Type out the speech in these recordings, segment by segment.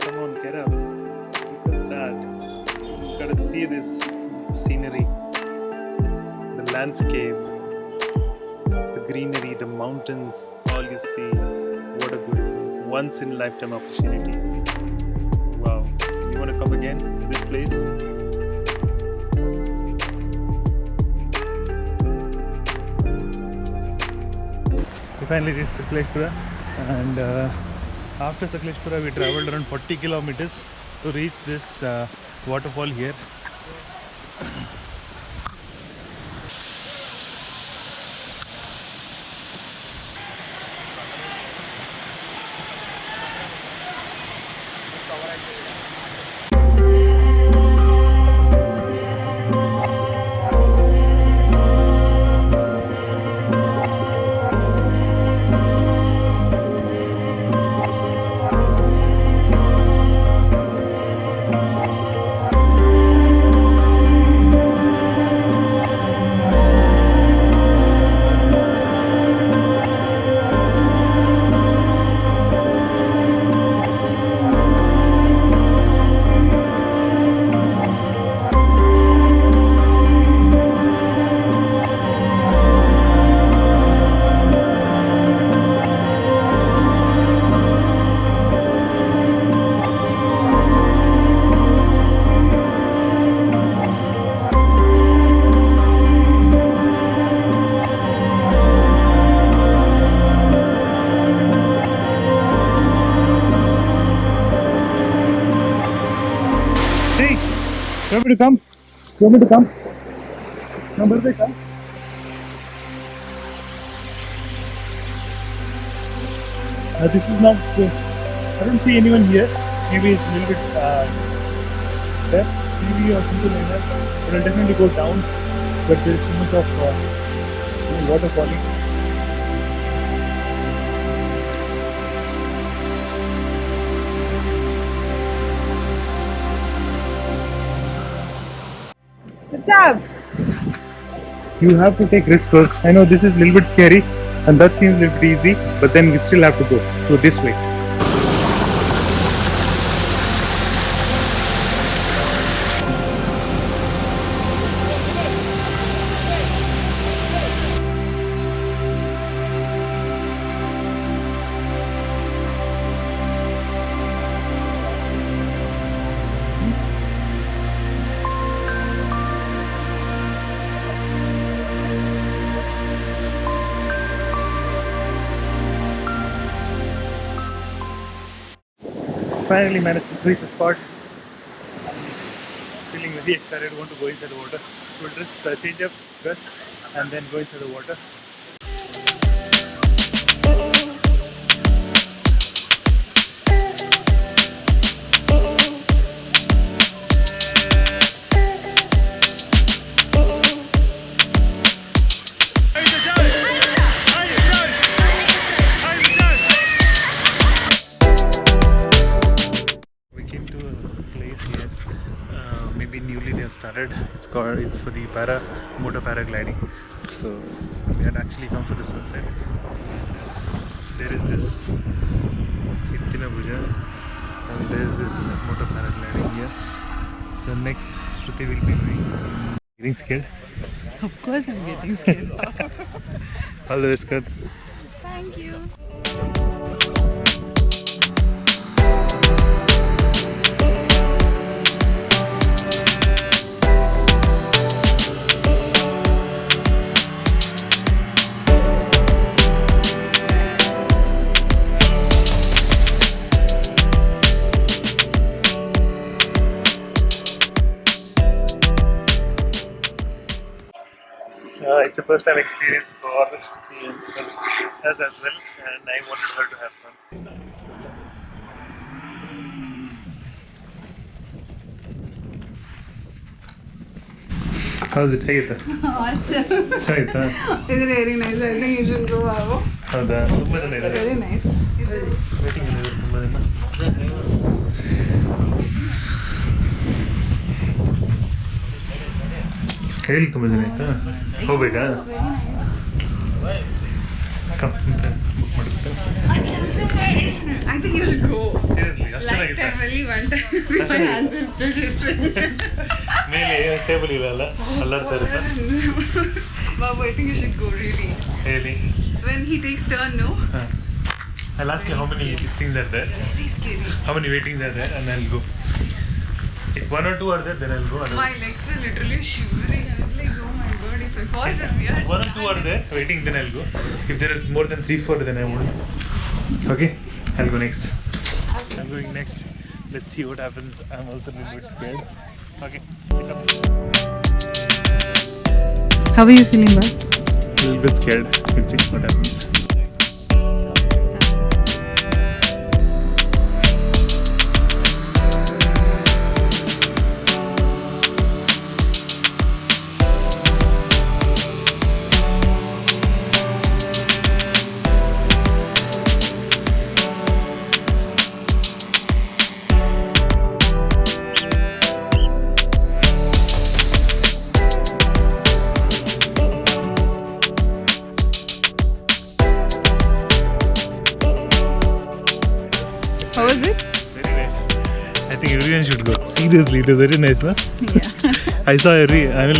come on, get up. Look at that. You gotta see this scenery, the landscape, the greenery, the mountains, all you see. What a beautiful, once in a lifetime opportunity. Wow. You wanna come again to this place? We finally reached Sakleshpura, and after Sakleshpura we travelled around 40 kilometers to reach this waterfall here. You want me to come? You want me to come? Number come. This is not. I don't see anyone here. Maybe it's a little bit left, maybe or something like that. But I'll definitely go down. But there's too much of water falling. Good job. You have to take risks first. I know this is a little bit scary and that seems a little bit easy, but then we still have to go. So this way. Finally managed to reach the spot. Feeling very excited, want to go inside the water. We'll just change up dress and then go inside the water. Newly they have started. It's for the motor paragliding. So we had actually come for the sunset. There is this ETTINA BHUJA and there is this motor paragliding here. So next Shruti will be doing. Getting scared? Of course I'm getting scared. All the best, Kat. Thank you. It's a first time experience for us as well, and I wanted her to have fun. How's it? Awesome. It's very nice. I think you should go, Babu. Very nice. ಹೇಳಿ ತುಂಬ ಜನ ಆಯ್ತಾ ಹೋಗ್ಬೇಕಾ book ಮಾಡುತ್ತೆ I think you should go. Seriously, Lifetime only one time. My answer is still different. ಮೇಲೆ stable ಇಲ್ಲಲ್ಲ ಅಲ್ಲರ್ತಾ ಇರುತ್ತೆ. Babu, I think you should go really. Really? When he takes turn, no? I'll ask you how many things are there. Very scary. How many waitings are there, and I'll go. If 1 or 2 are there, then I'll go. My legs were literally shivering. I was like, oh my god, if I fall, then we are. If 1 or 2 are there waiting, then I'll go. If there are more than 3, 4, then I won't. Okay, I'll go next. I'm going next. Let's see what happens. I'm also a little bit scared. Okay. How are you feeling, Bob? A little bit scared. We'll see what happens. How was it? Very nice. I think everyone should go. Seriously, it was very nice, huh? Yeah. I saw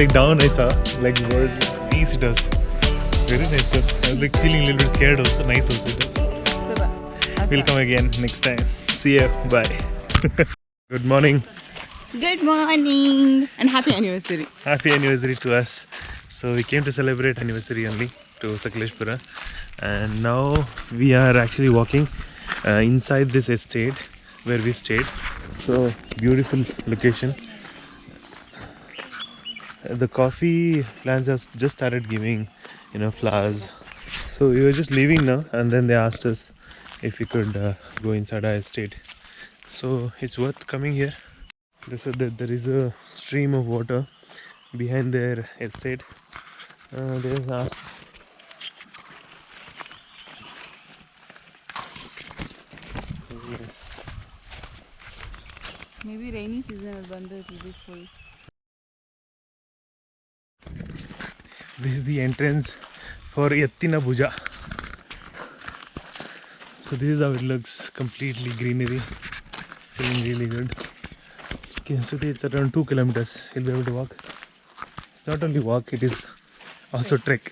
like down, I saw like bird. Nice it was. Very nice. Sir. I was like feeling a little bit scared also. Nice also it was. We'll come again next time. See ya. Bye. Good morning. Good morning and happy anniversary. Happy anniversary to us. So we came to celebrate anniversary only to SAKLESHPURA, and now we are actually walking inside this estate where we stayed. So beautiful location. The coffee plants have just started giving flowers. So we were just leaving now, and then they asked us if we could go inside our estate. So it's worth coming here. They said that there is a stream of water behind their estate. They just asked. Yes. Maybe rainy season will ಬಂದ್ರೆ it will be full. This is the entrance for ETTINA BHUJA. So this is how it looks, completely greenery, feeling really good. City, it's around 2 kilometers. You'll be able to walk. It's not only walk, it is also trek.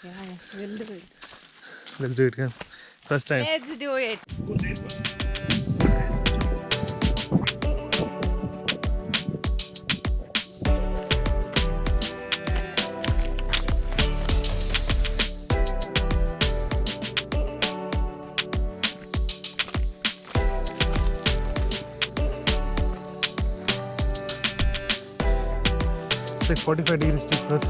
Yeah, we'll do it. Let's do it, come. First time. Let's do it. It's like 45 degrees steep path.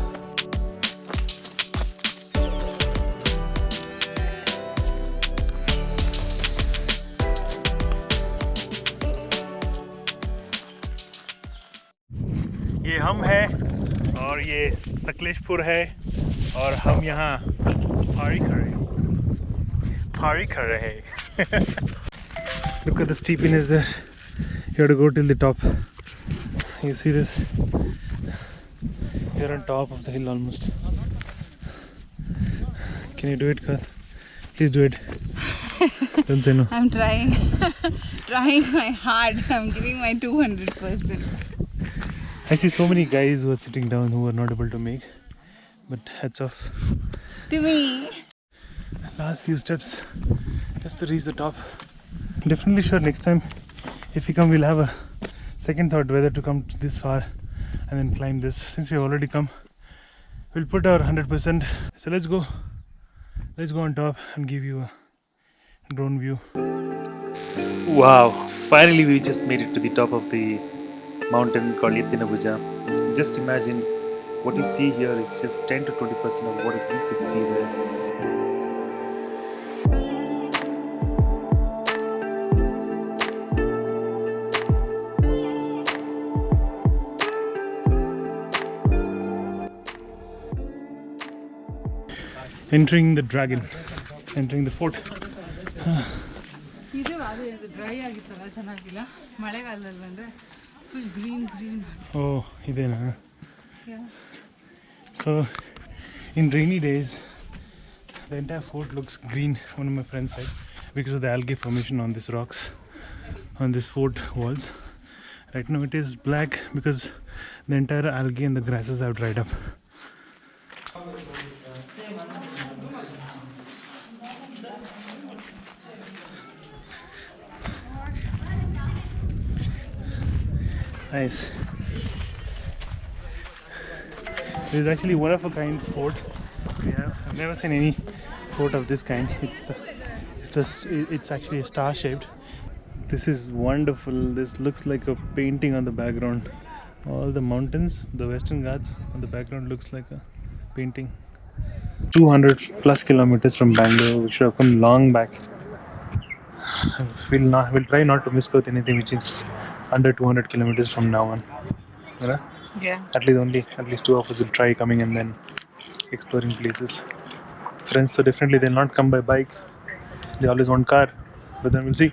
ये हम हैं और ये सकलेशपुर है और हम यहाँ पारी कर रहे हैं. Look at the steepness there. You have to go till the top. You see this? You're on top of the hill almost. Can you do it, Kar? Please do it. Don't say no. I'm trying. Trying my hard. I'm giving my 200%. I see so many guys who are sitting down who are not able to make. But hats off To me. last few steps just to reach the top. Definitely sure next time if we come we'll have a second thought whether to come this far and then climb this. Since we already come, we'll put our 100%. So let's go on top and give you a drone view. Wow, finally we just made it to the top of the mountain called ETTINA BHUJA. Just imagine what you see here is just 10 to 20% of what you could see there. Entering the dragon, entering the fort. ಇದು ಅದು dry ಆಗಿತ್ತಲ್ಲ ಚೆನ್ನಾಗಿಲ್ಲ ಮಳೆಗಾಲದಲ್ಲಿ ಬಂದರೆ full green Oh, idena. So in rainy days the entire fort looks green, one of my friends said, because of the algae formation on these rocks. on this fort walls. Right now it is black because the entire algae and the grasses have dried up. Nice. This is actually one of a kind fort. I've never seen any fort of this kind. It's actually a star shaped. This is wonderful. This looks like a painting on the background. All the mountains, the Western Ghats on the background looks like a painting. 200 plus kilometers from Bangalore. We should have come long back. We'll try not to miss out anything which is under 200 kilometers from now on. Yeah? Yeah. At least two of us will try coming and then exploring places. Friends, so definitely they'll not come by bike. They always want car, but then we'll see.